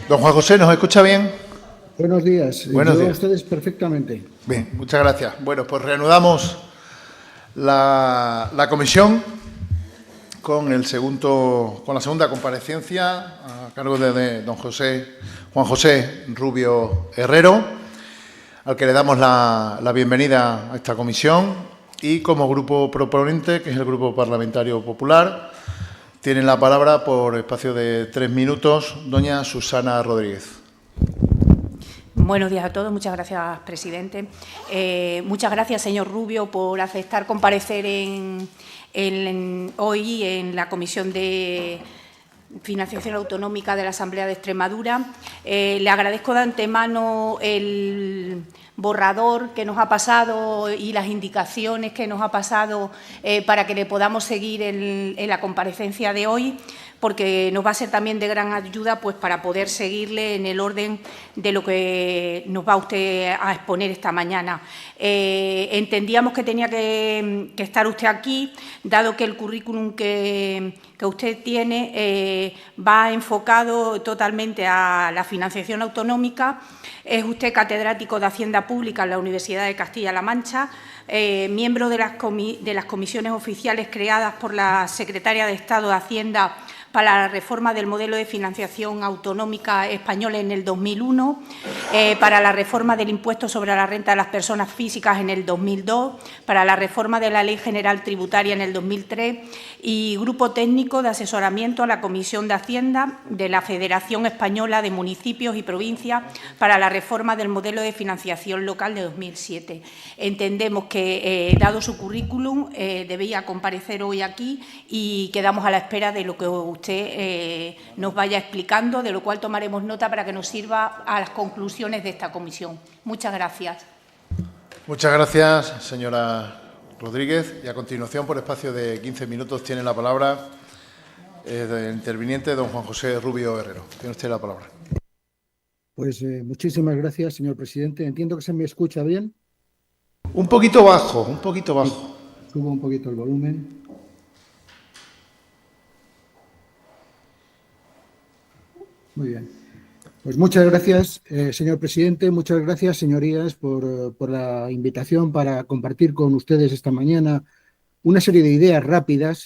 Don Juan José, ¿nos escucha bien? Buenos días. Buenos días. A ustedes perfectamente. Bien, muchas gracias. Bueno, pues reanudamos la comisión con la segunda comparecencia a cargo de don Juan José Rubio Herrero, al que le damos la bienvenida a esta comisión, y como grupo proponente, que es el Grupo Parlamentario Popular, tiene la palabra por espacio de 3 minutos doña Susana Rodríguez. Buenos días a todos. Muchas gracias, presidente. Muchas gracias, señor Rubio, por aceptar comparecer hoy en la Comisión de Financiación Autonómica de la Asamblea de Extremadura. Le agradezco de antemano el borrador que nos ha pasado y las indicaciones que nos ha pasado para que le podamos seguir en la comparecencia de hoy, porque nos va a ser también de gran ayuda pues, para poder seguirle en el orden de lo que nos va usted a exponer esta mañana. Entendíamos que tenía que estar usted aquí, dado que el currículum que usted tiene va enfocado totalmente a la financiación autonómica. Es usted catedrático de Hacienda Pública en la Universidad de Castilla-La Mancha, miembro de las comisiones oficiales creadas por la Secretaria de Estado de Hacienda para la reforma del modelo de financiación autonómica español en el 2001, para la reforma del impuesto sobre la renta de las personas físicas en el 2002, para la reforma de la Ley General Tributaria en el 2003 y grupo técnico de asesoramiento a la Comisión de Hacienda de la Federación Española de Municipios y Provincias para la reforma del modelo de financiación local de 2007. Entendemos que, dado su currículum, debía comparecer hoy aquí y quedamos a la espera de lo que usted nos vaya explicando, de lo cual tomaremos nota para que nos sirva a las conclusiones de esta comisión. Muchas gracias. Muchas gracias, señora Rodríguez. Y a continuación, por espacio de 15 minutos, tiene la palabra el interviniente, don Juan José Rubio Herrero. Tiene usted la palabra. Pues muchísimas gracias, señor presidente. Entiendo que se me escucha bien. Un poquito bajo, un poquito bajo. Subo un poquito el volumen. Muy bien. Pues muchas gracias, señor presidente. Muchas gracias, señorías, por la invitación para compartir con ustedes esta mañana una serie de ideas rápidas.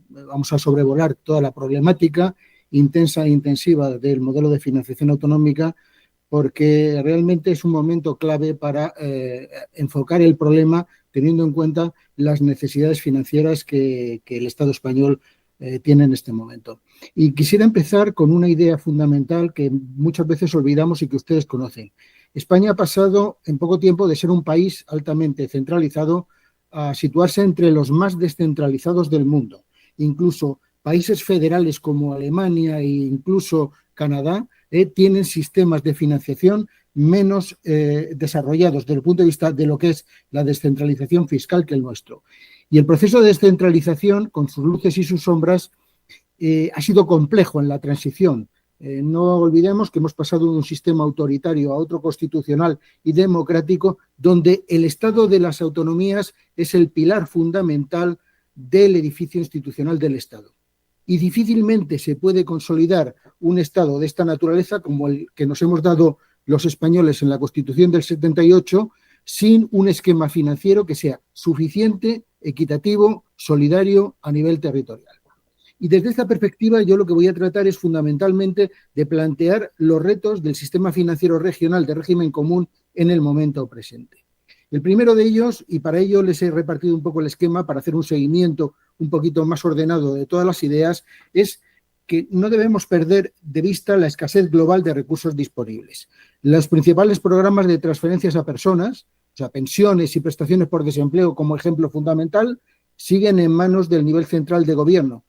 Vamos a sobrevolar toda la problemática intensa e intensiva del modelo de financiación autonómica, porque realmente es un momento clave para enfocar el problema teniendo en cuenta las necesidades financieras que el Estado español tiene en este momento. Y quisiera empezar con una idea fundamental que muchas veces olvidamos y que ustedes conocen. España ha pasado en poco tiempo de ser un país altamente centralizado a situarse entre los más descentralizados del mundo. Incluso países federales como Alemania e incluso Canadá tienen sistemas de financiación menos desarrollados desde el punto de vista de lo que es la descentralización fiscal que el nuestro. Y el proceso de descentralización, con sus luces y sus sombras, ha sido complejo en la transición. No olvidemos que hemos pasado de un sistema autoritario a otro constitucional y democrático, donde el Estado de las autonomías es el pilar fundamental del edificio institucional del Estado. Y difícilmente se puede consolidar un Estado de esta naturaleza como el que nos hemos dado los españoles en la Constitución del 78, sin un esquema financiero que sea suficiente, equitativo, solidario a nivel territorial. Y desde esta perspectiva yo lo que voy a tratar es fundamentalmente de plantear los retos del sistema financiero regional de régimen común en el momento presente. El primero de ellos, y para ello les he repartido un poco el esquema para hacer un seguimiento un poquito más ordenado de todas las ideas, es que no debemos perder de vista la escasez global de recursos disponibles. Los principales programas de transferencias a personas, o sea, pensiones y prestaciones por desempleo como ejemplo fundamental, siguen en manos del nivel central de gobierno,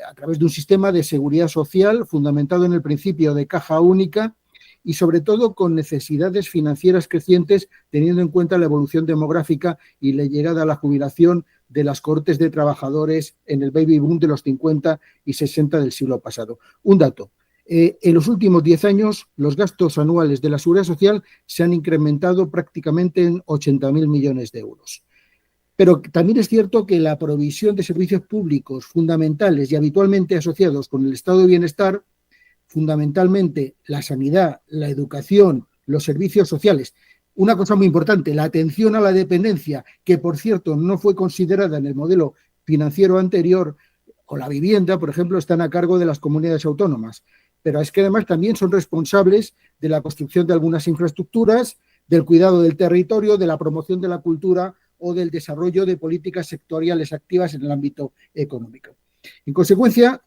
a través de un sistema de seguridad social fundamentado en el principio de caja única y sobre todo con necesidades financieras crecientes teniendo en cuenta la evolución demográfica y la llegada a la jubilación de las cohortes de trabajadores en el baby boom de los 50 y 60 del siglo pasado. Un dato. En los últimos 10 años, los gastos anuales de la Seguridad Social se han incrementado prácticamente en 80.000 millones de euros. Pero también es cierto que la provisión de servicios públicos fundamentales y habitualmente asociados con el estado de bienestar fundamentalmente la sanidad, la educación, los servicios sociales. Una cosa muy importante, la atención a la dependencia, que por cierto no fue considerada en el modelo financiero anterior, o la vivienda, por ejemplo, están a cargo de las comunidades autónomas. Pero es que además también son responsables de la construcción de algunas infraestructuras, del cuidado del territorio, de la promoción de la cultura o del desarrollo de políticas sectoriales activas en el ámbito económico. En consecuencia,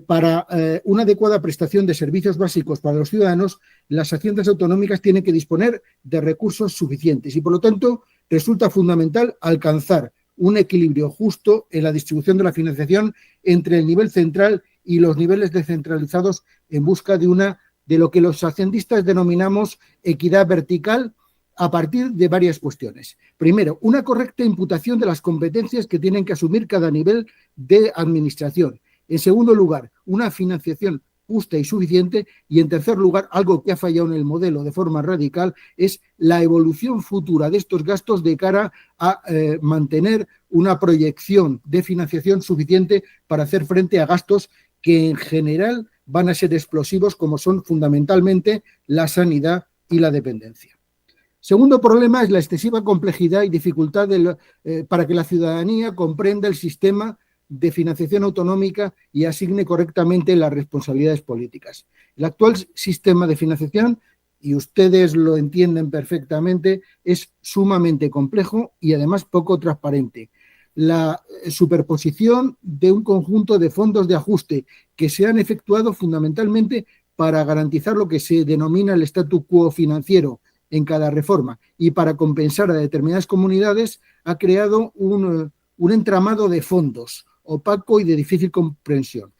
para una adecuada prestación de servicios básicos para los ciudadanos, las haciendas autonómicas tienen que disponer de recursos suficientes y, por lo tanto, resulta fundamental alcanzar un equilibrio justo en la distribución de la financiación entre el nivel central y los niveles descentralizados en busca de lo que los hacendistas denominamos equidad vertical a partir de varias cuestiones. Primero, una correcta imputación de las competencias que tienen que asumir cada nivel de administración. En segundo lugar, una financiación justa y suficiente. Y en tercer lugar, algo que ha fallado en el modelo de forma radical, es la evolución futura de estos gastos de cara a mantener una proyección de financiación suficiente para hacer frente a gastos que en general van a ser explosivos, como son fundamentalmente la sanidad y la dependencia. Segundo problema es la excesiva complejidad y dificultad para que la ciudadanía comprenda el sistema de financiación autonómica y asigne correctamente las responsabilidades políticas. El actual sistema de financiación, y ustedes lo entienden perfectamente, es sumamente complejo y además poco transparente. La superposición de un conjunto de fondos de ajuste que se han efectuado fundamentalmente para garantizar lo que se denomina el statu quo financiero en cada reforma y para compensar a determinadas comunidades, ha creado un entramado de fondos opaco y de difícil comprensión.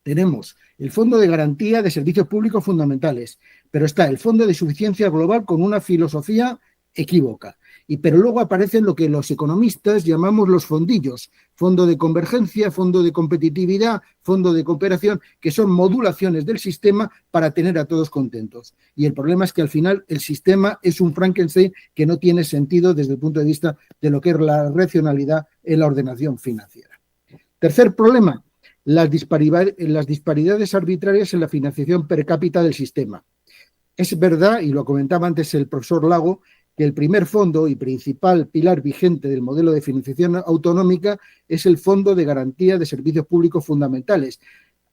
Tenemos el Fondo de Garantía de Servicios Públicos Fundamentales, pero está el Fondo de Suficiencia Global con una filosofía equívoca. Pero luego aparecen lo que los economistas llamamos los fondillos, fondo de convergencia, fondo de competitividad, fondo de cooperación, que son modulaciones del sistema para tener a todos contentos. Y el problema es que al final el sistema es un Frankenstein que no tiene sentido desde el punto de vista de lo que es la racionalidad en la ordenación financiera. Tercer problema, las disparidades arbitrarias en la financiación per cápita del sistema. Es verdad, y lo comentaba antes el profesor Lago, que el primer fondo y principal pilar vigente del modelo de financiación autonómica es el Fondo de Garantía de Servicios Públicos Fundamentales.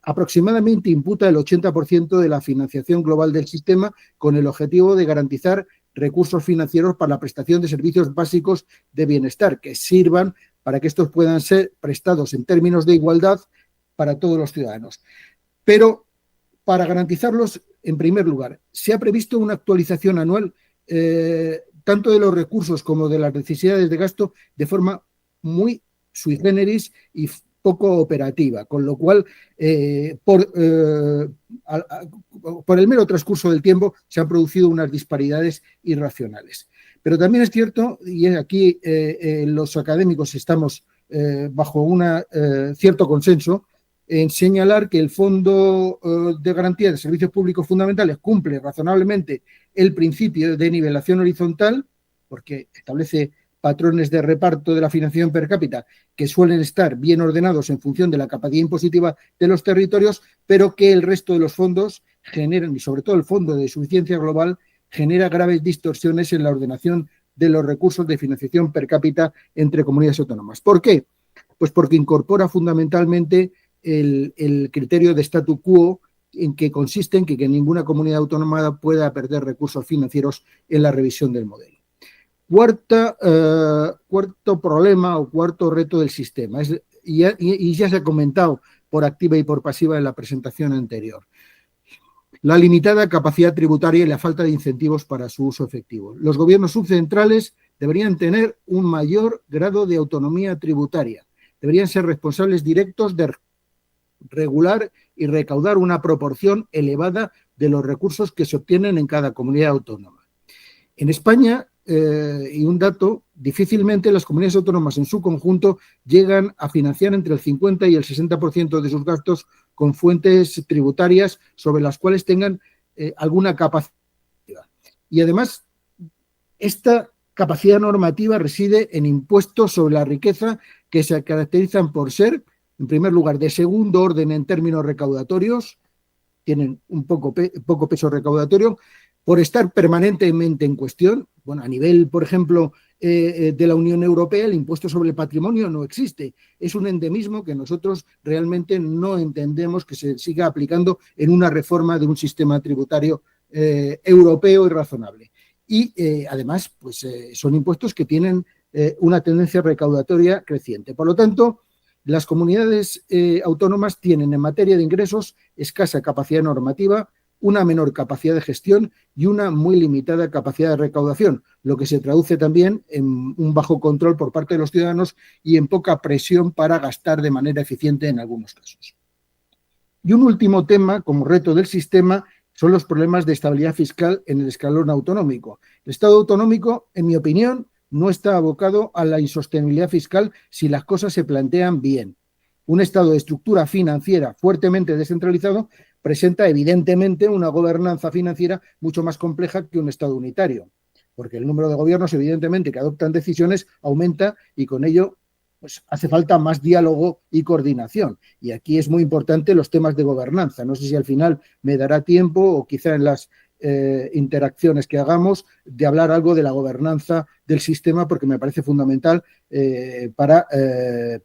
Aproximadamente imputa el 80% de la financiación global del sistema con el objetivo de garantizar recursos financieros para la prestación de servicios básicos de bienestar que sirvan para que estos puedan ser prestados en términos de igualdad para todos los ciudadanos. Pero para garantizarlos, en primer lugar, se ha previsto una actualización anual tanto de los recursos como de las necesidades de gasto de forma muy sui generis y poco operativa, con lo cual por el mero transcurso del tiempo se han producido unas disparidades irracionales. Pero también es cierto, y aquí los académicos estamos bajo un cierto consenso, en señalar que el Fondo de Garantía de Servicios Públicos Fundamentales cumple razonablemente el principio de nivelación horizontal, porque establece patrones de reparto de la financiación per cápita que suelen estar bien ordenados en función de la capacidad impositiva de los territorios, pero que el resto de los fondos generan, y sobre todo el Fondo de Suficiencia Global, genera graves distorsiones en la ordenación de los recursos de financiación per cápita entre comunidades autónomas. ¿Por qué? Pues porque incorpora fundamentalmente el criterio de statu quo, en que consiste en que ninguna comunidad autónoma pueda perder recursos financieros en la revisión del modelo. Cuarto problema o cuarto reto del sistema, y ya se ha comentado por activa y por pasiva en la presentación anterior, la limitada capacidad tributaria y la falta de incentivos para su uso efectivo. Los gobiernos subcentrales deberían tener un mayor grado de autonomía tributaria, deberían ser responsables directos de regular y recaudar una proporción elevada de los recursos que se obtienen en cada comunidad autónoma. En España, y un dato, difícilmente las comunidades autónomas en su conjunto llegan a financiar entre el 50 y el 60% de sus gastos con fuentes tributarias sobre las cuales tengan alguna capacidad. Y además, esta capacidad normativa reside en impuestos sobre la riqueza que se caracterizan por ser, en primer lugar, de segundo orden en términos recaudatorios, tienen un poco peso recaudatorio, por estar permanentemente en cuestión. Bueno, a nivel, por ejemplo, de la Unión Europea, el impuesto sobre el patrimonio no existe. Es un endemismo que nosotros realmente no entendemos que se siga aplicando en una reforma de un sistema tributario europeo y razonable. Y además, pues son impuestos que tienen una tendencia recaudatoria creciente. Por lo tanto, las comunidades autónomas tienen en materia de ingresos escasa capacidad normativa, una menor capacidad de gestión y una muy limitada capacidad de recaudación, lo que se traduce también en un bajo control por parte de los ciudadanos y en poca presión para gastar de manera eficiente en algunos casos. Y un último tema, como reto del sistema, son los problemas de estabilidad fiscal en el escalón autonómico. El Estado autonómico, en mi opinión, no está abocado a la insostenibilidad fiscal si las cosas se plantean bien. Un Estado de estructura financiera fuertemente descentralizado presenta evidentemente una gobernanza financiera mucho más compleja que un Estado unitario, porque el número de gobiernos evidentemente que adoptan decisiones aumenta y con ello pues hace falta más diálogo y coordinación. Y aquí es muy importante los temas de gobernanza. No sé si al final me dará tiempo o quizá en las interacciones que hagamos de hablar algo de la gobernanza del sistema, porque me parece fundamental para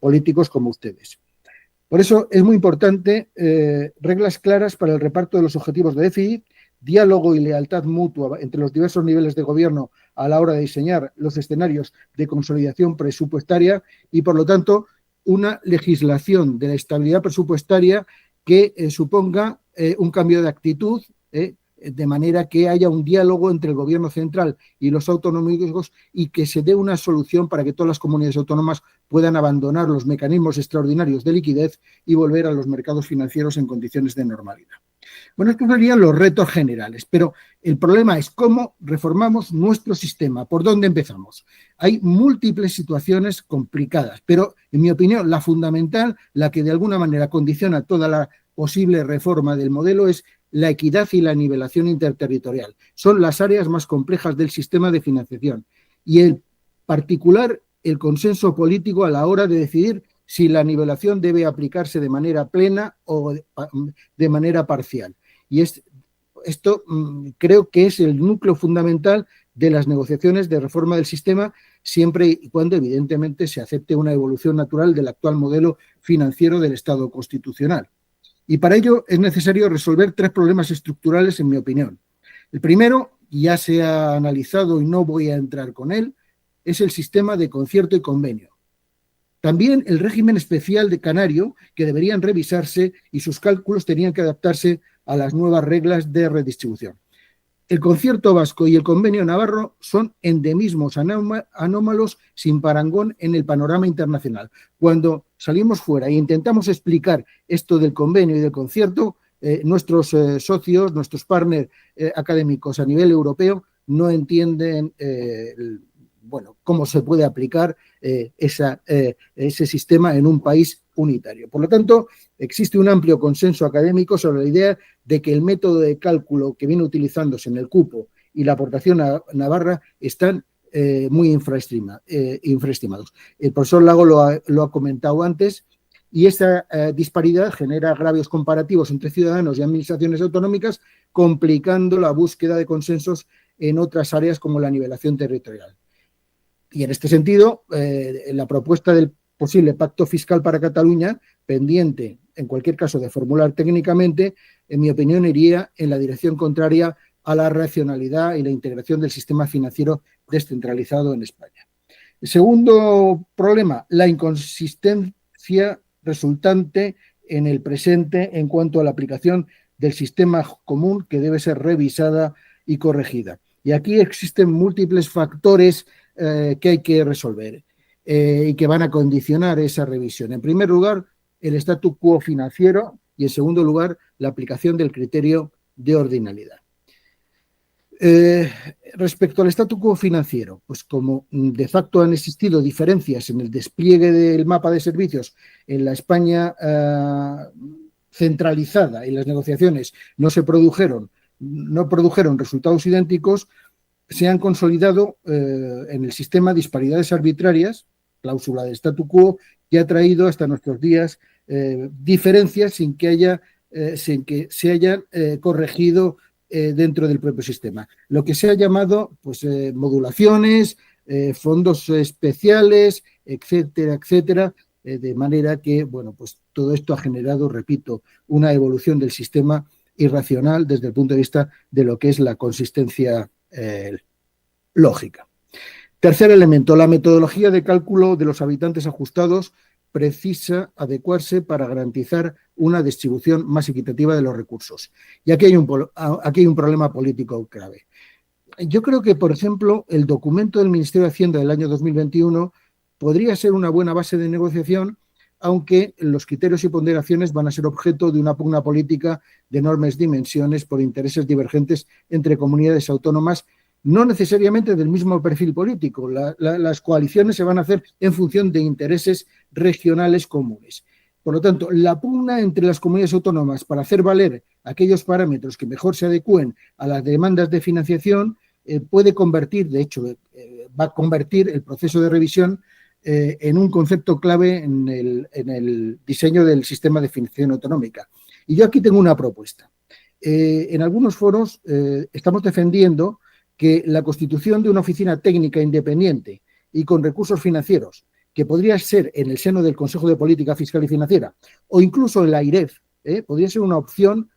políticos como ustedes. Por eso es muy importante reglas claras para el reparto de los objetivos de déficit, diálogo y lealtad mutua entre los diversos niveles de gobierno a la hora de diseñar los escenarios de consolidación presupuestaria y, por lo tanto, una legislación de la estabilidad presupuestaria que suponga un cambio de actitud, de manera que haya un diálogo entre el gobierno central y los autonómicos y que se dé una solución para que todas las comunidades autónomas puedan abandonar los mecanismos extraordinarios de liquidez y volver a los mercados financieros en condiciones de normalidad. Bueno, estos serían los retos generales, pero el problema es cómo reformamos nuestro sistema, por dónde empezamos. Hay múltiples situaciones complicadas, pero en mi opinión la fundamental, la que de alguna manera condiciona toda la posible reforma del modelo es la equidad y la nivelación interterritorial. Son las áreas más complejas del sistema de financiación y en particular el consenso político a la hora de decidir si la nivelación debe aplicarse de manera plena o de manera parcial. Y esto creo que es el núcleo fundamental de las negociaciones de reforma del sistema, siempre y cuando evidentemente se acepte una evolución natural del actual modelo financiero del Estado constitucional. Y para ello es necesario resolver tres problemas estructurales, en mi opinión. El primero, ya se ha analizado y no voy a entrar con él, es el sistema de concierto y convenio. También el régimen especial de canario, que deberían revisarse y sus cálculos tenían que adaptarse a las nuevas reglas de redistribución. El concierto vasco y el convenio navarro son endemismos anómalos sin parangón en el panorama internacional. Cuando salimos fuera e intentamos explicar esto del convenio y del concierto, nuestros socios, nuestros partners académicos a nivel europeo no entienden cómo se puede aplicar ese sistema en un país unitario. Por lo tanto, existe un amplio consenso académico sobre la idea de que el método de cálculo que viene utilizándose en el cupo y la aportación a Navarra están muy infraestimados. El profesor Lago lo ha comentado antes y esa disparidad genera agravios comparativos entre ciudadanos y administraciones autonómicas, complicando la búsqueda de consensos en otras áreas como la nivelación territorial. Y en este sentido, la propuesta del posible pacto fiscal para Cataluña, pendiente, en cualquier caso, de formular técnicamente, en mi opinión, iría en la dirección contraria a la racionalidad y la integración del sistema financiero descentralizado en España. El segundo problema, la inconsistencia resultante en el presente en cuanto a la aplicación del sistema común que debe ser revisada y corregida. Y aquí existen múltiples factores que hay que resolver y que van a condicionar esa revisión. En primer lugar, el statu quo financiero y, en segundo lugar, la aplicación del criterio de ordinalidad. Respecto al statu quo financiero, pues como de facto han existido diferencias en el despliegue del mapa de servicios en la España centralizada y las negociaciones no produjeron resultados idénticos, se han consolidado en el sistema disparidades arbitrarias, cláusula del statu quo, que ha traído hasta nuestros días diferencias sin que haya sin que se hayan corregido dentro del propio sistema. Lo que se ha llamado pues, modulaciones, fondos especiales, etcétera, etcétera, de manera que, bueno, pues todo esto ha generado, repito, una evolución del sistema irracional desde el punto de vista de lo que es la consistencia lógica. Tercer elemento, la metodología de cálculo de los habitantes ajustados precisa adecuarse para garantizar una distribución más equitativa de los recursos. Y aquí hay un problema político grave. Yo creo que, por ejemplo, el documento del Ministerio de Hacienda del año 2021 podría ser una buena base de negociación, aunque los criterios y ponderaciones van a ser objeto de una pugna política de enormes dimensiones por intereses divergentes entre comunidades autónomas, no necesariamente del mismo perfil político. Las coaliciones se van a hacer en función de intereses regionales comunes. Por lo tanto, la pugna entre las comunidades autónomas para hacer valer aquellos parámetros que mejor se adecúen a las demandas de financiación puede convertir, de hecho, va a convertir el proceso de revisión en un concepto clave en el diseño del sistema de financiación autonómica. Y yo aquí tengo una propuesta. En algunos foros estamos defendiendo que la constitución de una oficina técnica independiente y con recursos financieros, que podría ser en el seno del Consejo de Política Fiscal y Financiera o incluso en la AIREF, podría ser una opción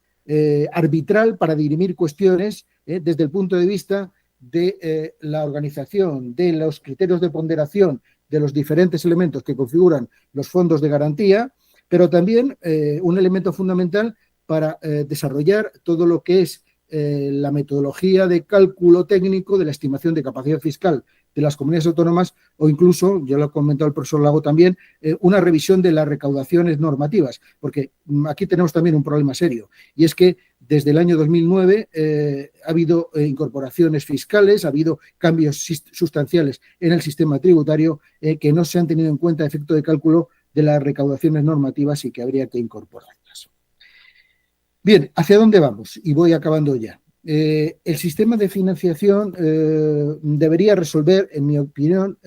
arbitral para dirimir cuestiones desde el punto de vista de la organización, de los criterios de ponderación, de los diferentes elementos que configuran los fondos de garantía, pero también un elemento fundamental para desarrollar todo lo que es la metodología de cálculo técnico de la estimación de capacidad fiscal de las comunidades autónomas o incluso, ya lo ha comentado el profesor Lago también, una revisión de las recaudaciones normativas, porque aquí tenemos también un problema serio, y es que desde el año 2009 ha habido incorporaciones fiscales, ha habido cambios sustanciales en el sistema tributario que no se han tenido en cuenta a efecto de cálculo de las recaudaciones normativas y que habría que incorporarlas. Bien, ¿hacia dónde vamos? Y voy acabando ya. El sistema de financiación debería resolver, en mi opinión,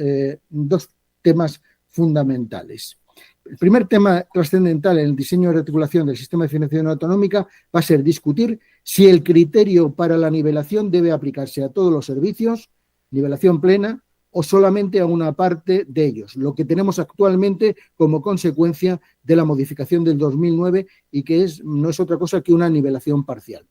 dos temas fundamentales. El primer tema trascendental en el diseño de articulación del sistema de financiación autonómica va a ser discutir si el criterio para la nivelación debe aplicarse a todos los servicios, nivelación plena, o solamente a una parte de ellos, lo que tenemos actualmente como consecuencia de la modificación del 2009 y que no es otra cosa que una nivelación parcial.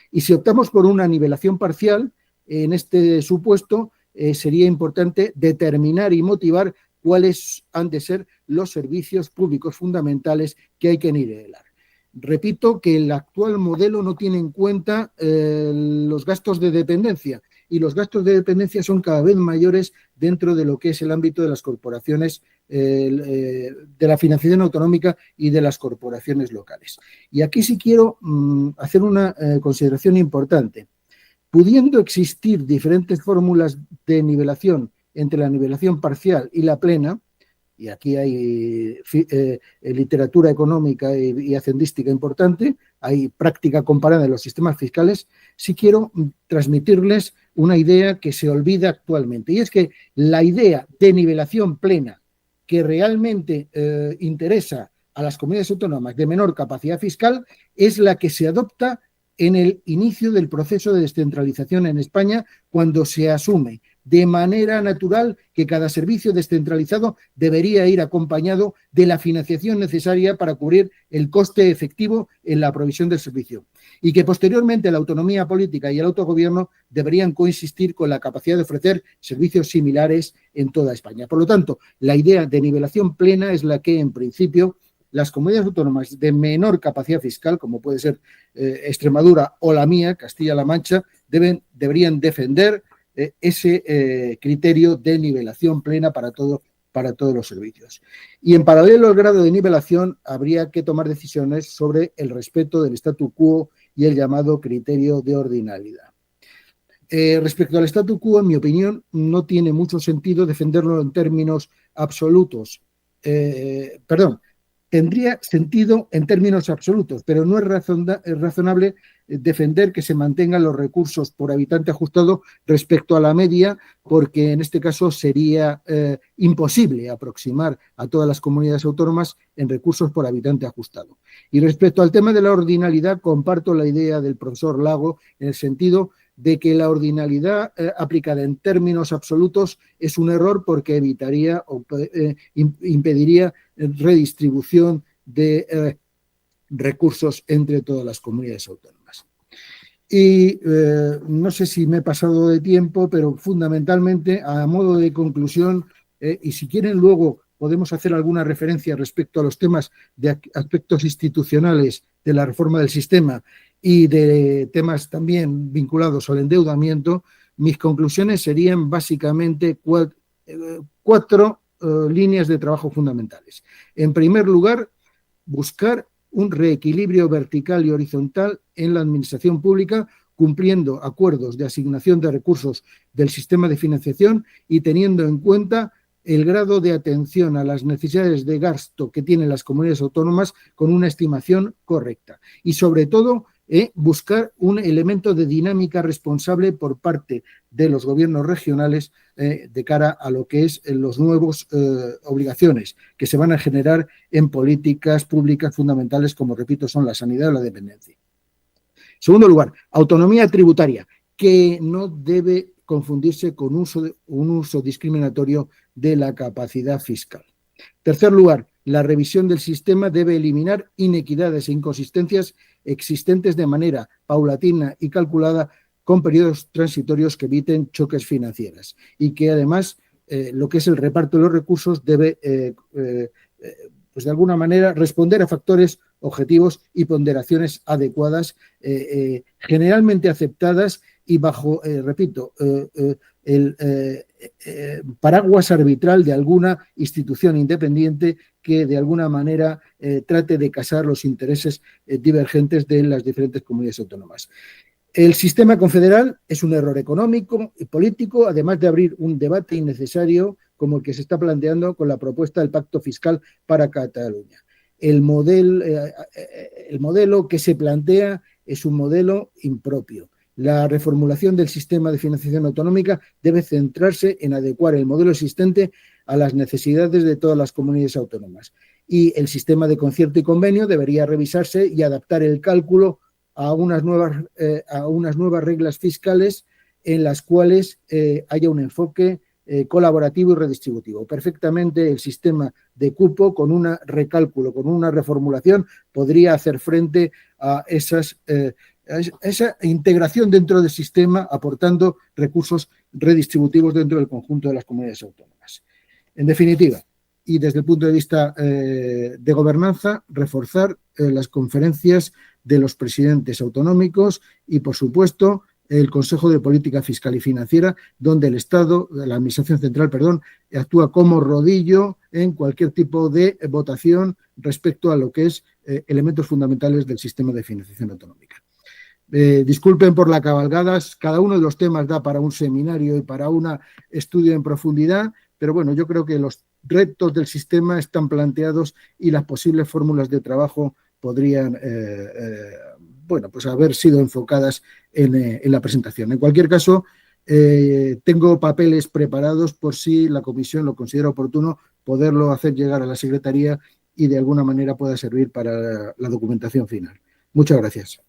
Y si optamos por una nivelación parcial, en este supuesto sería importante determinar y motivar cuáles han de ser los servicios públicos fundamentales que hay que nivelar. Repito que el actual modelo no tiene en cuenta los gastos de dependencia, y los gastos de dependencia son cada vez mayores dentro de lo que es el ámbito de las corporaciones, de la financiación autonómica y de las corporaciones locales. Y aquí sí quiero hacer una consideración importante. Pudiendo existir diferentes fórmulas de nivelación entre la nivelación parcial y la plena, y aquí hay literatura económica y hacendística importante, hay práctica comparada de los sistemas fiscales, sí quiero transmitirles una idea que se olvida actualmente, y es que la idea de nivelación plena que realmente interesa a las comunidades autónomas de menor capacidad fiscal es la que se adopta en el inicio del proceso de descentralización en España, cuando se asume de manera natural que cada servicio descentralizado debería ir acompañado de la financiación necesaria para cubrir el coste efectivo en la provisión del servicio, y que posteriormente la autonomía política y el autogobierno deberían coexistir con la capacidad de ofrecer servicios similares en toda España. Por lo tanto, la idea de nivelación plena es la que, en principio, las comunidades autónomas de menor capacidad fiscal, como puede ser Extremadura o la mía, Castilla-La Mancha, deberían defender ese criterio de nivelación plena para todos los servicios. Y en paralelo al grado de nivelación habría que tomar decisiones sobre el respeto del statu quo y el llamado criterio de ordinalidad. Respecto al statu quo, en mi opinión, no tiene mucho sentido defenderlo en términos absolutos. tendría sentido en términos absolutos, pero no es razonable defender que se mantengan los recursos por habitante ajustado respecto a la media, porque en este caso sería imposible aproximar a todas las comunidades autónomas en recursos por habitante ajustado. Y respecto al tema de la ordinalidad, comparto la idea del profesor Lago en el sentido de que la ordinalidad aplicada en términos absolutos es un error porque evitaría o impediría redistribución de recursos entre todas las comunidades autónomas. Y no sé si me he pasado de tiempo, pero fundamentalmente, a modo de conclusión, y si quieren luego podemos hacer alguna referencia respecto a los temas de aspectos institucionales de la reforma del sistema y de temas también vinculados al endeudamiento, mis conclusiones serían básicamente cuatro líneas de trabajo fundamentales. En primer lugar, buscar un reequilibrio vertical y horizontal en la administración pública, cumpliendo acuerdos de asignación de recursos del sistema de financiación y teniendo en cuenta el grado de atención a las necesidades de gasto que tienen las comunidades autónomas con una estimación correcta. Y sobre todo, buscar un elemento de dinámica responsable por parte de los gobiernos regionales de cara a lo que es los nuevos obligaciones que se van a generar en políticas públicas fundamentales, como repito, son la sanidad o la dependencia. En segundo lugar, autonomía tributaria, que no debe confundirse con un uso discriminatorio de la capacidad fiscal. En tercer lugar, la revisión del sistema debe eliminar inequidades e inconsistencias existentes de manera paulatina y calculada con periodos transitorios que eviten choques financieros y que además lo que es el reparto de los recursos debe pues de alguna manera responder a factores objetivos y ponderaciones adecuadas, generalmente aceptadas y bajo, repito, el paraguas arbitral de alguna institución independiente que de alguna manera trate de casar los intereses divergentes de las diferentes comunidades autónomas. El sistema confederal es un error económico y político, además de abrir un debate innecesario como el que se está planteando con la propuesta del pacto fiscal para Cataluña. El modelo que se plantea es un modelo impropio. La reformulación del sistema de financiación autonómica debe centrarse en adecuar el modelo existente a las necesidades de todas las comunidades autónomas. Y el sistema de concierto y convenio debería revisarse y adaptar el cálculo a unas nuevas reglas fiscales en las cuales haya un enfoque colaborativo y redistributivo. Perfectamente el sistema de cupo con un recálculo, con una reformulación, podría hacer frente a esa integración dentro del sistema, aportando recursos redistributivos dentro del conjunto de las comunidades autónomas. En definitiva, y desde el punto de vista de gobernanza, reforzar las conferencias de los presidentes autonómicos y, por supuesto, el Consejo de Política Fiscal y Financiera, donde el Estado, la Administración Central, actúa como rodillo en cualquier tipo de votación respecto a lo que es elementos fundamentales del sistema de financiación autonómica. Disculpen por la cabalgada, cada uno de los temas da para un seminario y para un estudio en profundidad, pero bueno, yo creo que los retos del sistema están planteados y las posibles fórmulas de trabajo podrían pues haber sido enfocadas en la presentación. En cualquier caso, tengo papeles preparados por si la comisión lo considera oportuno poderlo hacer llegar a la Secretaría y de alguna manera pueda servir para la documentación final. Muchas gracias.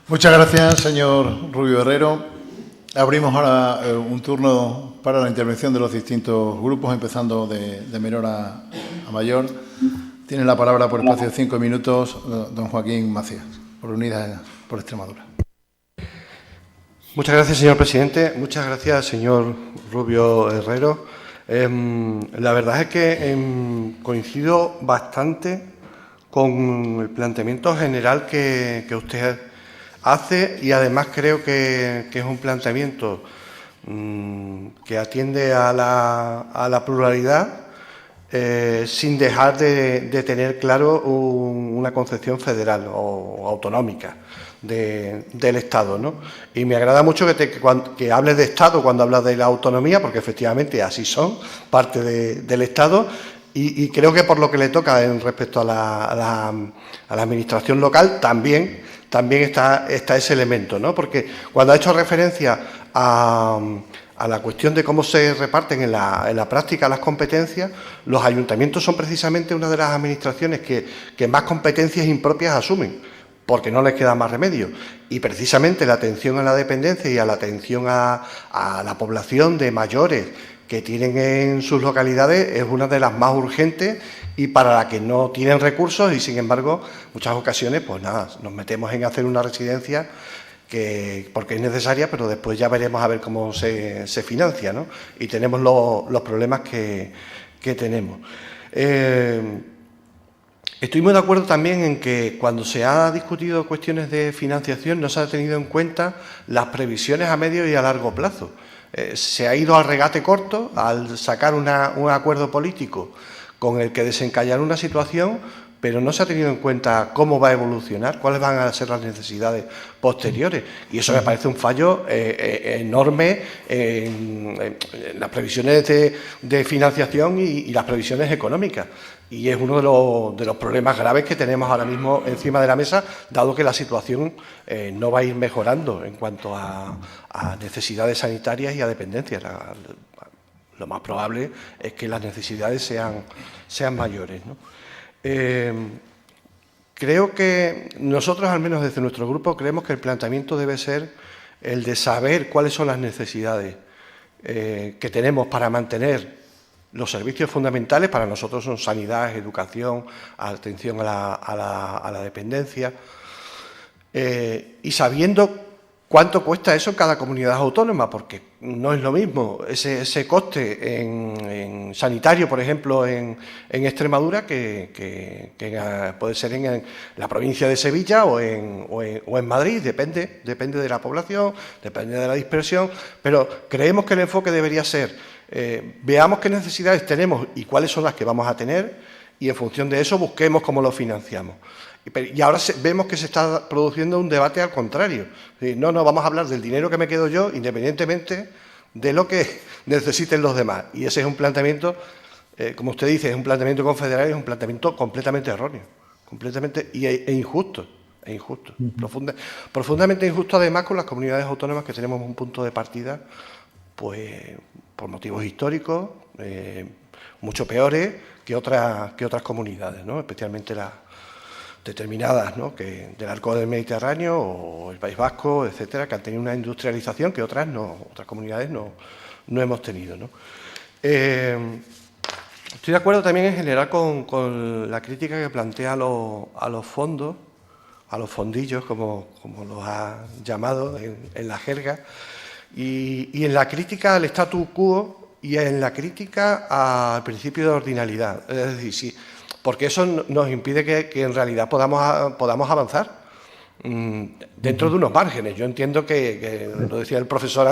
Muchas gracias, señor Rubio Herrero. Abrimos ahora un turno para la intervención de los distintos grupos, empezando de menor a mayor. Tiene la palabra por espacio de 5 minutos don Joaquín Macías, por Unidas por Extremadura. Muchas gracias, señor presidente. Muchas gracias, señor Rubio Herrero. La verdad es que coincido bastante con el planteamiento general que usted hace y además creo que es un planteamiento que atiende a la pluralidad sin dejar de tener claro una concepción federal o autonómica del Estado, ¿no? Y me agrada mucho que hables de Estado cuando hablas de la autonomía, porque efectivamente así son, parte del Estado, Y creo que por lo que le toca respecto a la administración local también está ese elemento, ¿no? Porque cuando ha hecho referencia a la cuestión de cómo se reparten en la práctica las competencias, los ayuntamientos son precisamente una de las administraciones que más competencias impropias asumen, porque no les queda más remedio. Y precisamente la atención a la dependencia y a la atención a la población de mayores que tienen en sus localidades es una de las más urgentes y para la que no tienen recursos y, sin embargo, muchas ocasiones, pues nada, nos metemos en hacer una residencia porque es necesaria, pero después ya veremos a ver cómo se financia, ¿no? Y tenemos los problemas que tenemos. Estoy muy de acuerdo también en que cuando se ha discutido cuestiones de financiación no se ha tenido en cuenta las previsiones a medio y a largo plazo. Se ha ido al regate corto al sacar un acuerdo político con el que desencallar una situación, pero no se ha tenido en cuenta cómo va a evolucionar, cuáles van a ser las necesidades posteriores. Y eso me parece un fallo enorme en las previsiones de financiación y las previsiones económicas. Y es uno de los problemas graves que tenemos ahora mismo encima de la mesa, dado que la situación no va a ir mejorando en cuanto a necesidades sanitarias y a dependencias. Lo más probable es que las necesidades sean mayores, ¿no? Creo que nosotros, al menos desde nuestro grupo, creemos que el planteamiento debe ser el de saber cuáles son las necesidades que tenemos para mantener los servicios fundamentales. Para nosotros son sanidad, educación, atención a la dependencia, y sabiendo cuánto cuesta eso en cada comunidad autónoma, porque no es lo mismo ese coste en sanitario, por ejemplo, en Extremadura, que puede ser en la provincia de Sevilla o en Madrid, depende de la población, depende de la dispersión, pero creemos que el enfoque debería ser veamos qué necesidades tenemos y cuáles son las que vamos a tener, y en función de eso busquemos cómo lo financiamos. Y ahora vemos que se está produciendo un debate al contrario. No, vamos a hablar del dinero que me quedo yo, independientemente de lo que necesiten los demás. Y ese es un planteamiento, como usted dice, es un planteamiento confederal, es un planteamiento completamente erróneo, e injusto. Profundamente injusto, además, con las comunidades autónomas que tenemos un punto de partida, pues por motivos históricos, mucho peores que otras comunidades, ¿no? Especialmente las determinadas, ¿no? Que del arco del Mediterráneo o el País Vasco, etcétera, que han tenido una industrialización que otras comunidades no hemos tenido, ¿no? Estoy de acuerdo también en general con la crítica que plantea a los fondos, a los fondillos, como los ha llamado en la jerga, y en la crítica al statu quo y en la crítica al principio de ordinalidad. Es decir, porque eso nos impide que en realidad podamos avanzar dentro de unos márgenes. Yo entiendo que lo decía el profesor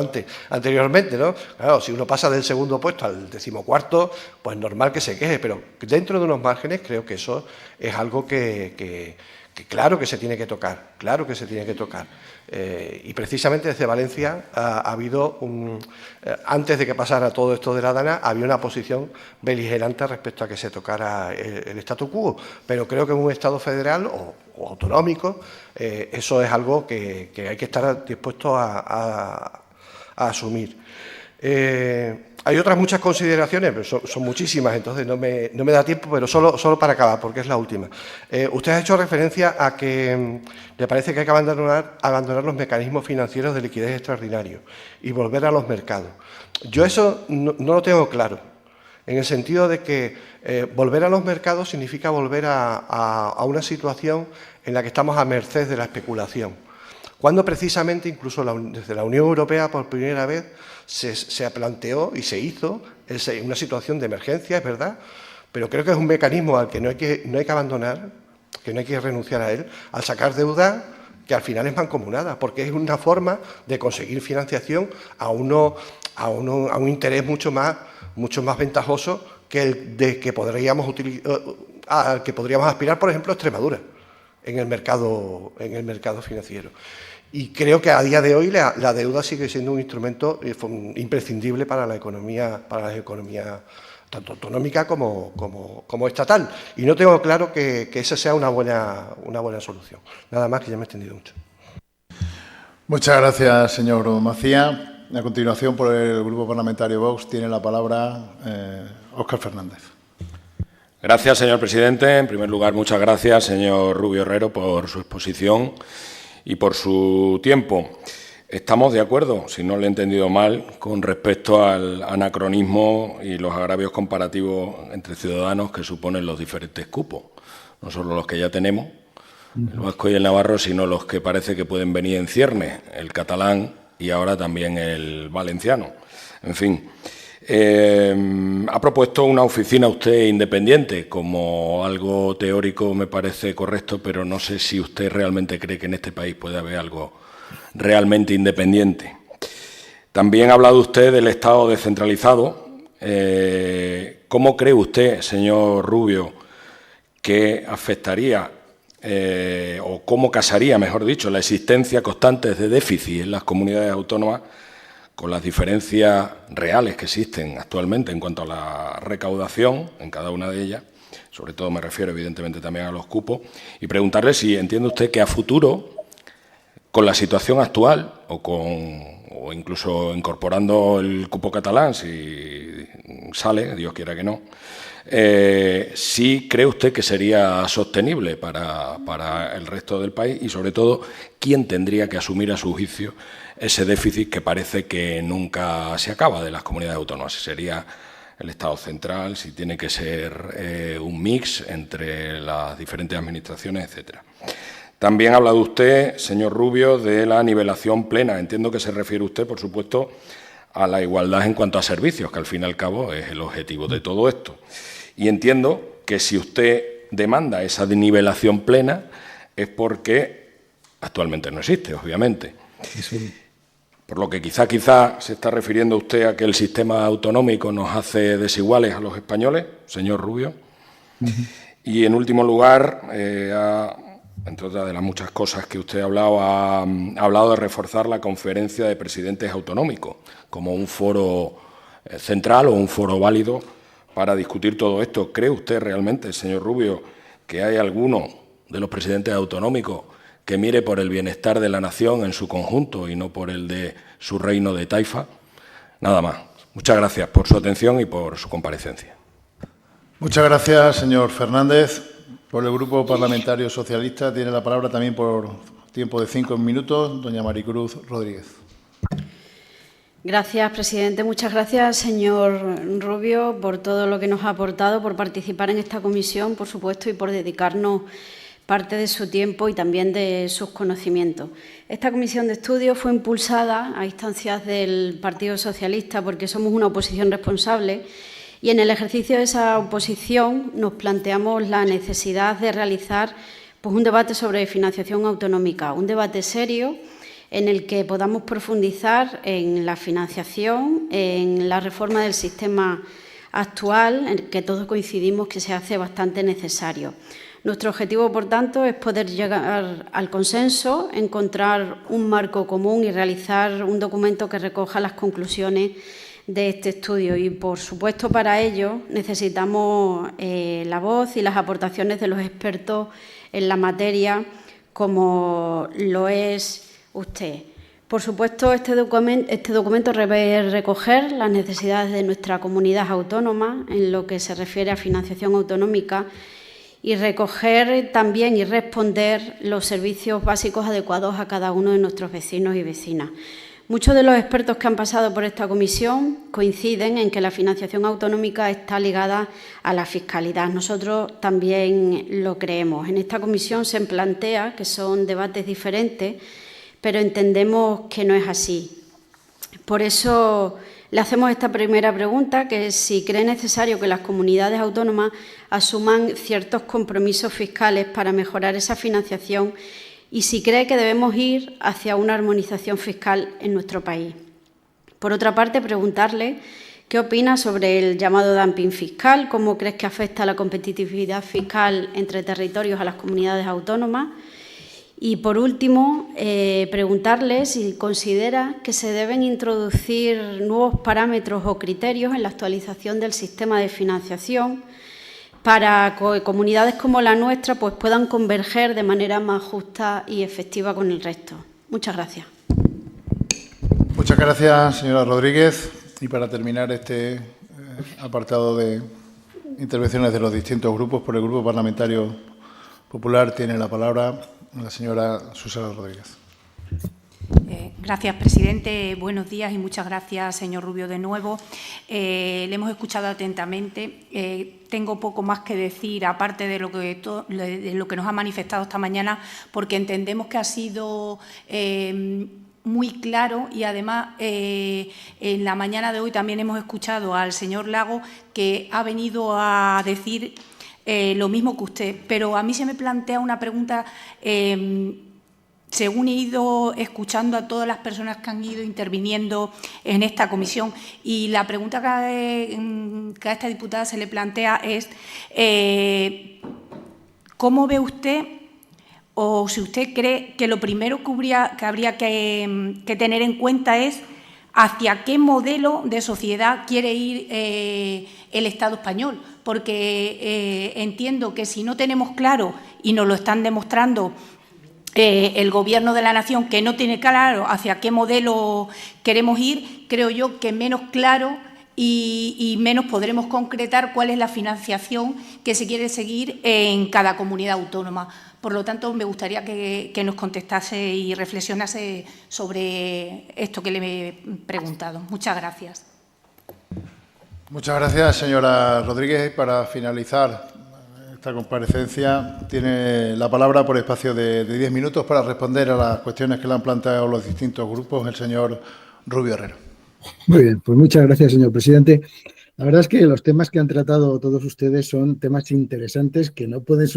anteriormente, ¿no? Claro, si uno pasa del segundo puesto al 14º, pues normal que se queje, pero dentro de unos márgenes creo que eso es algo que claro que se tiene que tocar, y precisamente desde Valencia ha habido antes de que pasara todo esto de la DANA, había una posición beligerante respecto a que se tocara el statu quo, pero creo que en un Estado federal o autonómico eso es algo que hay que estar dispuesto a asumir. Hay otras muchas consideraciones, pero son muchísimas, entonces no me da tiempo, pero solo para acabar, porque es la última. Usted ha hecho referencia a que le parece que hay que abandonar los mecanismos financieros de liquidez extraordinario y volver a los mercados. Yo eso no lo tengo claro, en el sentido de que volver a los mercados significa volver a una situación en la que estamos a merced de la especulación, cuando precisamente incluso desde la Unión Europea por primera vez se planteó y se hizo una situación de emergencia, es verdad, pero creo que es un mecanismo al que no hay que abandonar, que no hay que renunciar a él, al sacar deuda que al final es mancomunada, porque es una forma de conseguir financiación a un interés mucho más ventajoso que el de que podríamos aspirar, por ejemplo, a Extremadura en el mercado financiero. Y creo que a día de hoy la deuda sigue siendo un instrumento imprescindible para las economías tanto autonómica como estatal. Y no tengo claro que esa sea una buena solución. Nada más, que ya me he extendido mucho. Muchas gracias, señor Macía. A continuación, por el Grupo Parlamentario Vox, tiene la palabra Óscar Fernández. Gracias, señor presidente. En primer lugar, muchas gracias, señor Rubio Herrero, por su exposición y por su tiempo. Estamos de acuerdo, si no le he entendido mal, con respecto al anacronismo y los agravios comparativos entre ciudadanos que suponen los diferentes cupos. No solo los que ya tenemos, el vasco y el navarro, sino los que parece que pueden venir en ciernes, el catalán y ahora también el valenciano. En fin, ha propuesto una oficina usted independiente, como algo teórico me parece correcto, pero no sé si usted realmente cree que en este país puede haber algo realmente independiente. También ha hablado usted del Estado descentralizado. ¿Cómo cree usted, señor Rubio, que afectaría o cómo casaría, mejor dicho, la existencia constante de déficit en las comunidades autónomas con las diferencias reales que existen actualmente en cuanto a la recaudación en cada una de ellas? Sobre todo me refiero, evidentemente, también a los cupos. Y preguntarle si entiende usted que a futuro, con la situación actual o incluso incorporando el cupo catalán, si sale, Dios quiera que no, ¿sí cree usted que sería sostenible para el resto del país? Y, sobre todo, ¿quién tendría que asumir a su juicio ese déficit que parece que nunca se acaba de las comunidades autónomas? Si sería el Estado central, si tiene que ser un mix entre las diferentes administraciones, etcétera. También ha hablado usted, señor Rubio, de la nivelación plena. Entiendo que se refiere usted, por supuesto, a la igualdad en cuanto a servicios, que al fin y al cabo es el objetivo de todo esto. Y entiendo que si usted demanda esa nivelación plena es porque actualmente no existe, obviamente. Sí. Por lo que quizá se está refiriendo usted a que el sistema autonómico nos hace desiguales a los españoles, señor Rubio. Y, en último lugar, entre otras de las muchas cosas que usted ha hablado de reforzar la conferencia de presidentes autonómicos como un foro central o un foro válido para discutir todo esto. ¿Cree usted realmente, señor Rubio, que hay alguno de los presidentes autonómicos que mire por el bienestar de la nación en su conjunto y no por el de su reino de taifa? Nada más. Muchas gracias por su atención y por su comparecencia. Muchas gracias, señor Fernández. Por el Grupo Parlamentario Socialista tiene la palabra también por tiempo de 5 minutos doña Maricruz Rodríguez. Gracias, presidente. Muchas gracias, señor Rubio, por todo lo que nos ha aportado, por participar en esta comisión, por supuesto, y por dedicarnos parte de su tiempo y también de sus conocimientos. Esta comisión de estudio fue impulsada a instancias del Partido Socialista porque somos una oposición responsable y en el ejercicio de esa oposición nos planteamos la necesidad de realizar un debate sobre financiación autonómica, un debate serio en el que podamos profundizar en la financiación, en la reforma del sistema actual, en que todos coincidimos que se hace bastante necesario. Nuestro objetivo, por tanto, es poder llegar al consenso, encontrar un marco común y realizar un documento que recoja las conclusiones de este estudio. Y, por supuesto, para ello necesitamos la voz y las aportaciones de los expertos en la materia, como lo es usted. Por supuesto, este documento debe recoger las necesidades de nuestra comunidad autónoma en lo que se refiere a financiación autonómica y recoger también y responder los servicios básicos adecuados a cada uno de nuestros vecinos y vecinas. Muchos de los expertos que han pasado por esta comisión coinciden en que la financiación autonómica está ligada a la fiscalidad. Nosotros también lo creemos. En esta comisión se plantea que son debates diferentes, pero entendemos que no es así. Por eso le hacemos esta primera pregunta, que es si cree necesario que las comunidades autónomas asuman ciertos compromisos fiscales para mejorar esa financiación y si cree que debemos ir hacia una armonización fiscal en nuestro país. Por otra parte, preguntarle qué opina sobre el llamado dumping fiscal, cómo crees que afecta a la competitividad fiscal entre territorios a las comunidades autónomas Y, por último, preguntarle si considera que se deben introducir nuevos parámetros o criterios en la actualización del sistema de financiación para que comunidades como la nuestra pues, puedan converger de manera más justa y efectiva con el resto. Muchas gracias. Muchas gracias, señora Rodríguez. Y para terminar este apartado de intervenciones de los distintos grupos, por el Grupo Parlamentario Popular tiene la palabra la señora Susana Rodríguez. Gracias, presidente. Buenos días y muchas gracias, señor Rubio, de nuevo. Le hemos escuchado atentamente. Tengo poco más que decir, aparte de lo que nos ha manifestado esta mañana, porque entendemos que ha sido muy claro y, además, en la mañana de hoy también hemos escuchado al señor Lago, que ha venido a decir lo mismo que usted. Pero a mí se me plantea una pregunta. Según he ido escuchando a todas las personas que han ido interviniendo en esta comisión, y la pregunta que a esta diputada se le plantea es ¿cómo ve usted, o si usted cree que lo primero que habría que tener en cuenta es hacia qué modelo de sociedad quiere ir el Estado español? Porque entiendo que si no tenemos claro, y nos lo están demostrando el Gobierno de la Nación, que no tiene claro hacia qué modelo queremos ir, creo yo que menos claro y menos podremos concretar cuál es la financiación que se quiere seguir en cada comunidad autónoma. Por lo tanto, me gustaría que nos contestase y reflexionase sobre esto que le he preguntado. Muchas gracias. Muchas gracias, señora Rodríguez. Para finalizar esta comparecencia, tiene la palabra por espacio de 10 minutos para responder a las cuestiones que le han planteado los distintos grupos el señor Rubio Herrero. Muy bien, pues muchas gracias, señor presidente. La verdad es que los temas que han tratado todos ustedes son temas interesantes que no pueden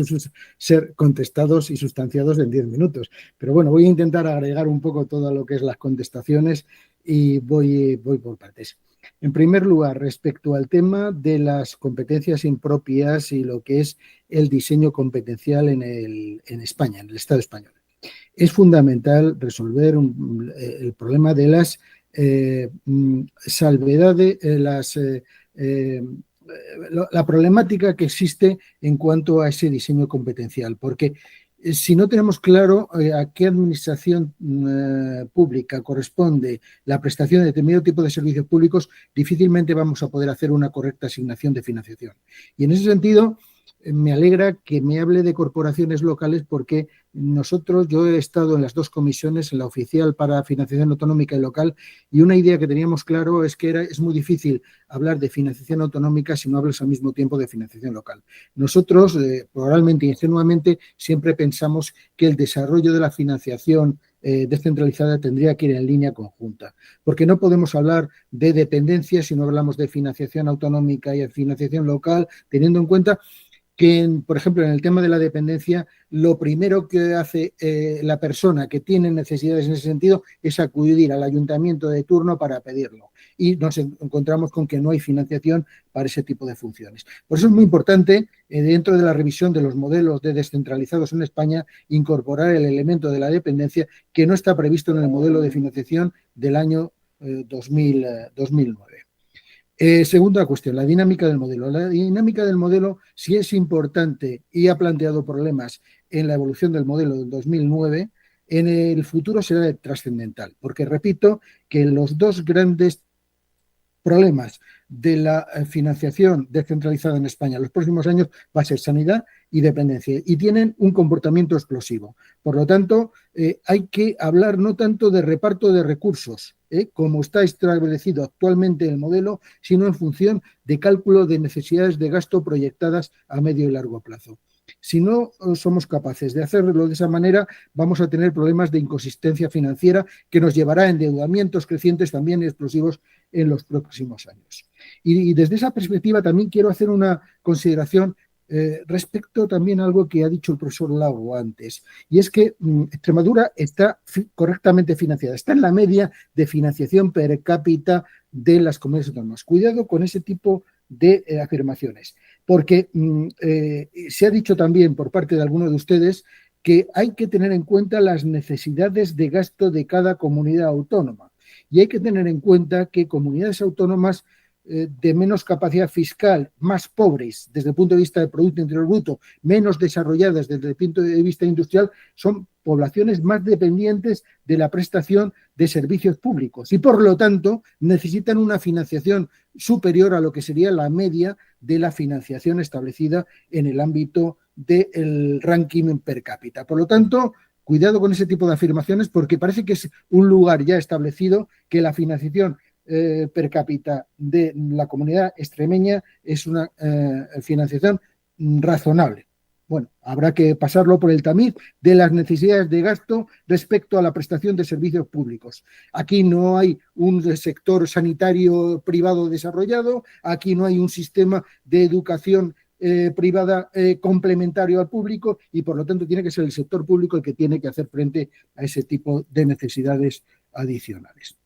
ser contestados y sustanciados en 10 minutos. Pero bueno, voy a intentar agregar un poco todo lo que es las contestaciones y voy por partes. En primer lugar, respecto al tema de las competencias impropias y lo que es el diseño competencial en España, en el Estado español. Es fundamental resolver el problema de las salvedades, la problemática que existe en cuanto a ese diseño competencial, porque si no tenemos claro a qué administración pública corresponde la prestación de determinado tipo de servicios públicos, difícilmente vamos a poder hacer una correcta asignación de financiación. Y en ese sentido, me alegra que me hable de corporaciones locales, porque yo he estado en las dos comisiones, en la oficial para financiación autonómica y local, y una idea que teníamos claro es que es muy difícil hablar de financiación autonómica si no hablas al mismo tiempo de financiación local. Nosotros, probablemente ingenuamente, siempre pensamos que el desarrollo de la financiación descentralizada tendría que ir en línea conjunta, porque no podemos hablar de dependencia si no hablamos de financiación autonómica y de financiación local, teniendo en cuenta que, por ejemplo, en el tema de la dependencia, lo primero que hace la persona que tiene necesidades en ese sentido es acudir al ayuntamiento de turno para pedirlo. Y nos encontramos con que no hay financiación para ese tipo de funciones. Por eso es muy importante, dentro de la revisión de los modelos de descentralizados en España, incorporar el elemento de la dependencia, que no está previsto en el modelo de financiación del año 2009. Segunda cuestión, la dinámica del modelo. La dinámica del modelo sí es importante y ha planteado problemas en la evolución del modelo del 2009, en el futuro será trascendental, porque repito que los dos grandes problemas de la financiación descentralizada en España en los próximos años va a ser sanidad y dependencia, y tienen un comportamiento explosivo. Por lo tanto, hay que hablar no tanto de reparto de recursos, como está establecido actualmente el modelo, sino en función de cálculo de necesidades de gasto proyectadas a medio y largo plazo. Si no somos capaces de hacerlo de esa manera, vamos a tener problemas de inconsistencia financiera que nos llevará a endeudamientos crecientes también explosivos en los próximos años. Y desde esa perspectiva también quiero hacer una consideración respecto también a algo que ha dicho el profesor Lago antes, y es que Extremadura está correctamente financiada, está en la media de financiación per cápita de las comunidades autónomas. Cuidado con ese tipo de afirmaciones, porque se ha dicho también por parte de algunos de ustedes que hay que tener en cuenta las necesidades de gasto de cada comunidad autónoma. Y hay que tener en cuenta que comunidades autónomas de menos capacidad fiscal, más pobres desde el punto de vista del Producto Interior Bruto, menos desarrolladas desde el punto de vista industrial, son poblaciones más dependientes de la prestación de servicios públicos y, por lo tanto, necesitan una financiación superior a lo que sería la media de la financiación establecida en el ámbito del ranking per cápita. Por lo tanto, cuidado con ese tipo de afirmaciones porque parece que es un lugar ya establecido que la financiación per cápita de la comunidad extremeña es una financiación razonable. Bueno, habrá que pasarlo por el tamiz de las necesidades de gasto respecto a la prestación de servicios públicos. Aquí no hay un sector sanitario privado desarrollado, aquí no hay un sistema de educación privada complementario al público y, por lo tanto, tiene que ser el sector público el que tiene que hacer frente a ese tipo de necesidades adicionales.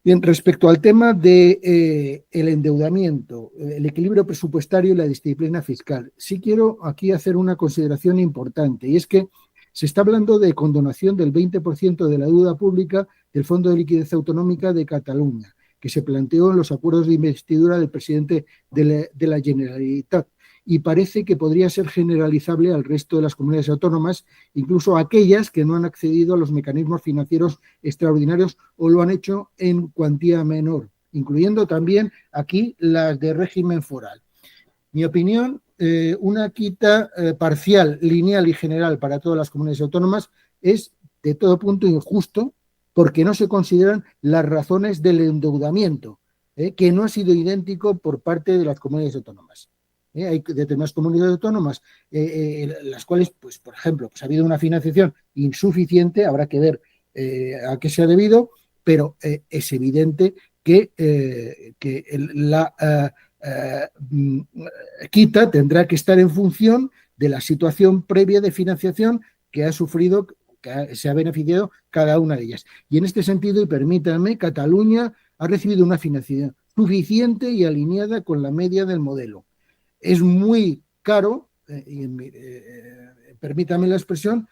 Bien, respecto al tema del endeudamiento, el equilibrio presupuestario y la disciplina fiscal, sí quiero aquí hacer una consideración importante y es que se está hablando de condonación del 20% de la deuda pública del Fondo de Liquidez Autonómica de Cataluña, que se planteó en los acuerdos de investidura del presidente de la Generalitat. Y parece que podría ser generalizable al resto de las comunidades autónomas, incluso aquellas que no han accedido a los mecanismos financieros extraordinarios o lo han hecho en cuantía menor, incluyendo también aquí las de régimen foral. Mi opinión, una quita parcial, lineal y general para todas las comunidades autónomas es de todo punto injusto porque no se consideran las razones del endeudamiento, que no ha sido idéntico por parte de las comunidades autónomas. Hay determinadas comunidades autónomas las cuales, pues, por ejemplo, pues ha habido una financiación insuficiente, habrá que ver a qué se ha debido, pero es evidente que la quita tendrá que estar en función de la situación previa de financiación que ha sufrido, que se ha beneficiado cada una de ellas. Y en este sentido, y permítanme, Cataluña ha recibido una financiación suficiente y alineada con la media del modelo. Es muy caro, permítame la expresión,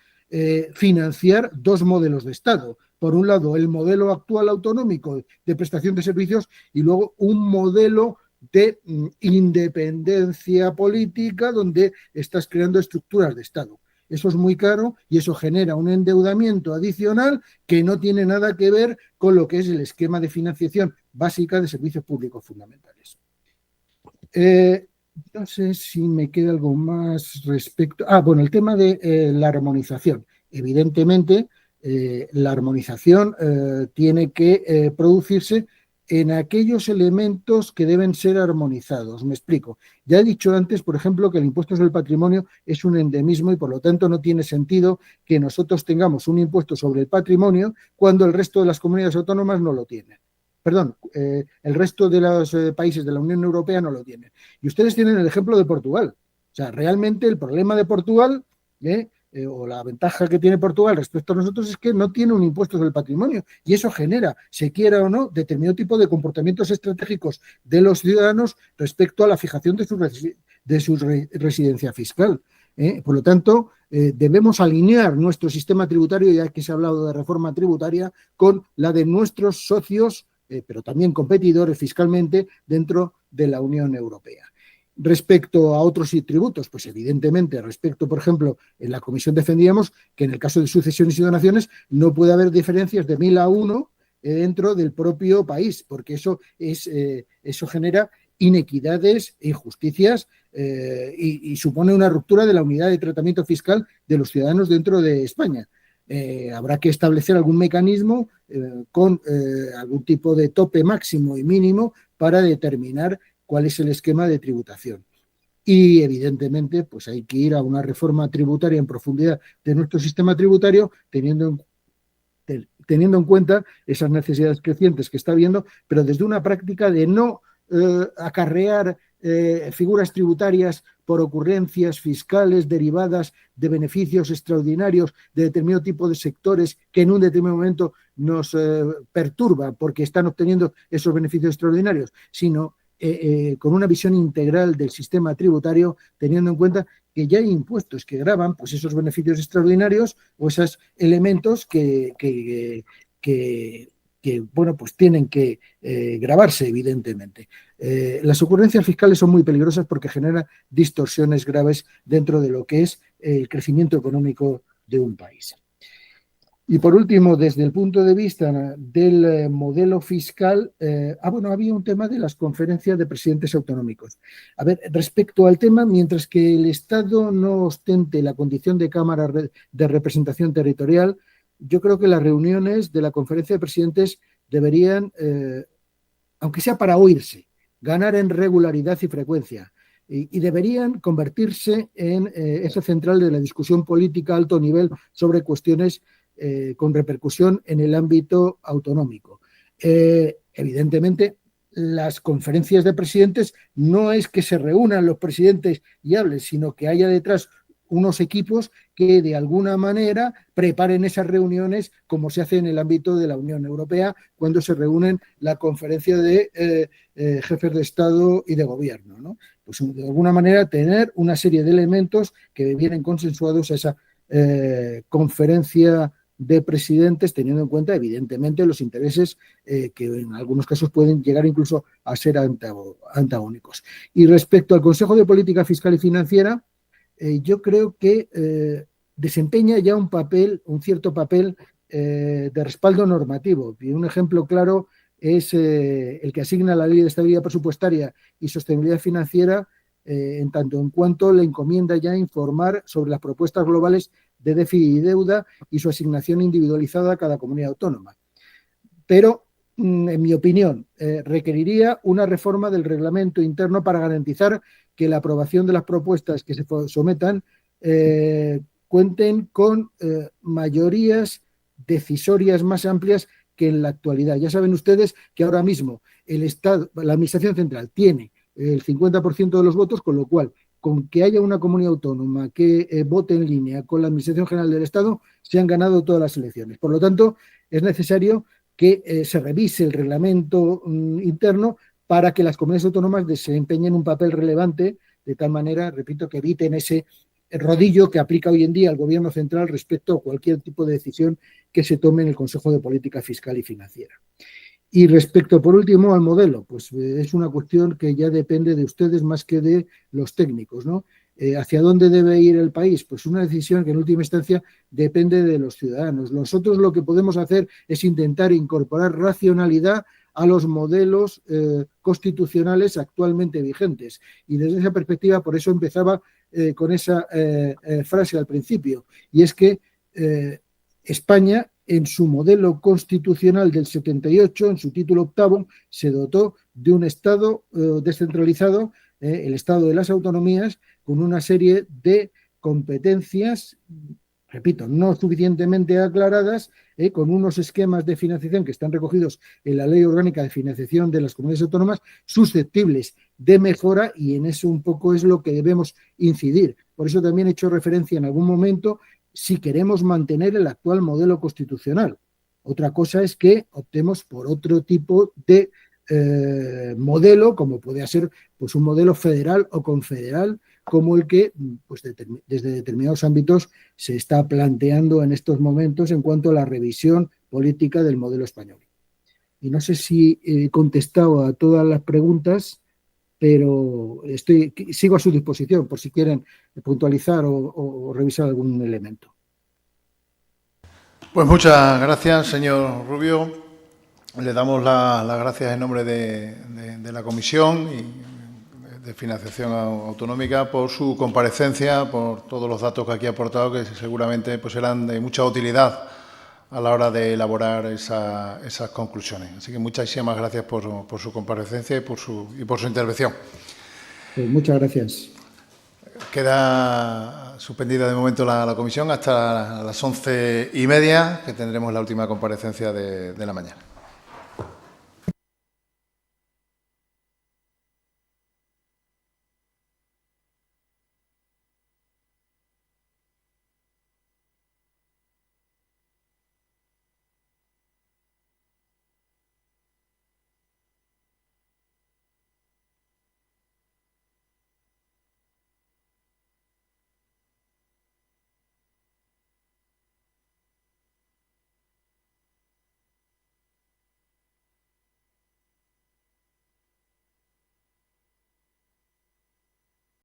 financiar dos modelos de Estado. Por un lado, el modelo actual autonómico de prestación de servicios y luego un modelo de independencia política donde estás creando estructuras de Estado. Eso es muy caro y eso genera un endeudamiento adicional que no tiene nada que ver con lo que es el esquema de financiación básica de servicios públicos fundamentales. No sé si me queda algo más respecto... bueno, el tema de la armonización. Evidentemente, la armonización tiene que producirse en aquellos elementos que deben ser armonizados. Me explico. Ya he dicho antes, por ejemplo, que el impuesto sobre el patrimonio es un endemismo y, por lo tanto, no tiene sentido que nosotros tengamos un impuesto sobre el patrimonio cuando el resto de las comunidades autónomas no lo tienen. Perdón, el resto de los países de la Unión Europea no lo tienen. Y ustedes tienen el ejemplo de Portugal. O sea, realmente el problema de Portugal, o la ventaja que tiene Portugal respecto a nosotros es que no tiene un impuesto sobre el patrimonio. Y eso genera, se quiera o no, determinado tipo de comportamientos estratégicos de los ciudadanos respecto a la fijación de su residencia fiscal. Por lo tanto, debemos alinear nuestro sistema tributario, ya que se ha hablado de reforma tributaria, con la de nuestros socios pero también competidores fiscalmente dentro de la Unión Europea. Respecto a otros tributos, pues evidentemente, respecto, por ejemplo, en la comisión defendíamos que en el caso de sucesiones y donaciones no puede haber diferencias de 1000 a 1 dentro del propio país, porque eso genera inequidades e injusticias y supone una ruptura de la unidad de tratamiento fiscal de los ciudadanos dentro de España. Habrá que establecer algún mecanismo con algún tipo de tope máximo y mínimo para determinar cuál es el esquema de tributación. Y, evidentemente, pues hay que ir a una reforma tributaria en profundidad de nuestro sistema tributario, teniendo en cuenta esas necesidades crecientes que está habiendo, pero desde una práctica de no acarrear figuras tributarias por ocurrencias fiscales derivadas de beneficios extraordinarios de determinado tipo de sectores que en un determinado momento nos perturban porque están obteniendo esos beneficios extraordinarios, sino con una visión integral del sistema tributario, teniendo en cuenta que ya hay impuestos que gravan pues esos beneficios extraordinarios o esos elementos que bueno, pues tienen que gravarse, evidentemente. Las ocurrencias fiscales son muy peligrosas porque generan distorsiones graves dentro de lo que es el crecimiento económico de un país. Y por último, desde el punto de vista del modelo fiscal, bueno, había un tema de las conferencias de presidentes autonómicos. A ver, respecto al tema, mientras que el Estado no ostente la condición de Cámara de Representación Territorial, yo creo que las reuniones de la conferencia de presidentes deberían, aunque sea para oírse, ganar en regularidad y frecuencia. Y deberían convertirse en eje central de la discusión política a alto nivel sobre cuestiones con repercusión en el ámbito autonómico. Evidentemente, las conferencias de presidentes no es que se reúnan los presidentes y hablen, sino que haya detrás unos equipos que de alguna manera preparen esas reuniones como se hace en el ámbito de la Unión Europea cuando se reúnen la conferencia de jefes de Estado y de Gobierno, ¿no? Pues de alguna manera tener una serie de elementos que vienen consensuados a esa conferencia de presidentes, teniendo en cuenta, evidentemente, los intereses que en algunos casos pueden llegar incluso a ser antagónicos. Y respecto al Consejo de Política Fiscal y Financiera, yo creo que desempeña ya un cierto papel de respaldo normativo. Y un ejemplo claro es el que asigna la Ley de Estabilidad Presupuestaria y Sostenibilidad Financiera, en tanto en cuanto le encomienda ya informar sobre las propuestas globales de déficit y deuda y su asignación individualizada a cada comunidad autónoma. Pero, en mi opinión, requeriría una reforma del reglamento interno para garantizar que la aprobación de las propuestas que se sometan cuenten con mayorías decisorias más amplias que en la actualidad. Ya saben ustedes que ahora mismo el Estado, la Administración Central tiene el 50% de los votos, con lo cual, con que haya una comunidad autónoma que vote en línea con la Administración General del Estado, se han ganado todas las elecciones. Por lo tanto, es necesario que se revise el reglamento interno para que las comunidades autónomas desempeñen un papel relevante, de tal manera, repito, que eviten ese rodillo que aplica hoy en día el Gobierno central respecto a cualquier tipo de decisión que se tome en el Consejo de Política Fiscal y Financiera. Y respecto, por último, al modelo, pues es una cuestión que ya depende de ustedes más que de los técnicos, ¿no? ¿Hacia dónde debe ir el país? Pues una decisión que en última instancia depende de los ciudadanos. Nosotros lo que podemos hacer es intentar incorporar racionalidad a los modelos constitucionales actualmente vigentes. Y desde esa perspectiva, por eso empezaba con esa frase al principio, y es que España, en su modelo constitucional del 78, en su título 8º, se dotó de un Estado descentralizado, el Estado de las autonomías, con una serie de competencias, repito, no suficientemente aclaradas, con unos esquemas de financiación que están recogidos en la Ley Orgánica de Financiación de las Comunidades Autónomas, susceptibles de mejora, y en eso un poco es lo que debemos incidir. Por eso también he hecho referencia en algún momento si queremos mantener el actual modelo constitucional. Otra cosa es que optemos por otro tipo de modelo, como puede ser pues, un modelo federal o confederal, como el que pues, desde determinados ámbitos se está planteando en estos momentos en cuanto a la revisión política del modelo español. Y no sé si he contestado a todas las preguntas, pero sigo a su disposición por si quieren puntualizar o revisar algún elemento. Pues muchas gracias, señor Rubio. Le damos las gracias en nombre de la Comisión de Financiación Autonómica por su comparecencia, por todos los datos que aquí ha aportado, que seguramente pues, serán de mucha utilidad a la hora de elaborar esas conclusiones. Así que muchísimas gracias por su comparecencia y por su intervención. Pues muchas gracias. Queda suspendida de momento la comisión hasta las 11:30, que tendremos la última comparecencia de la mañana.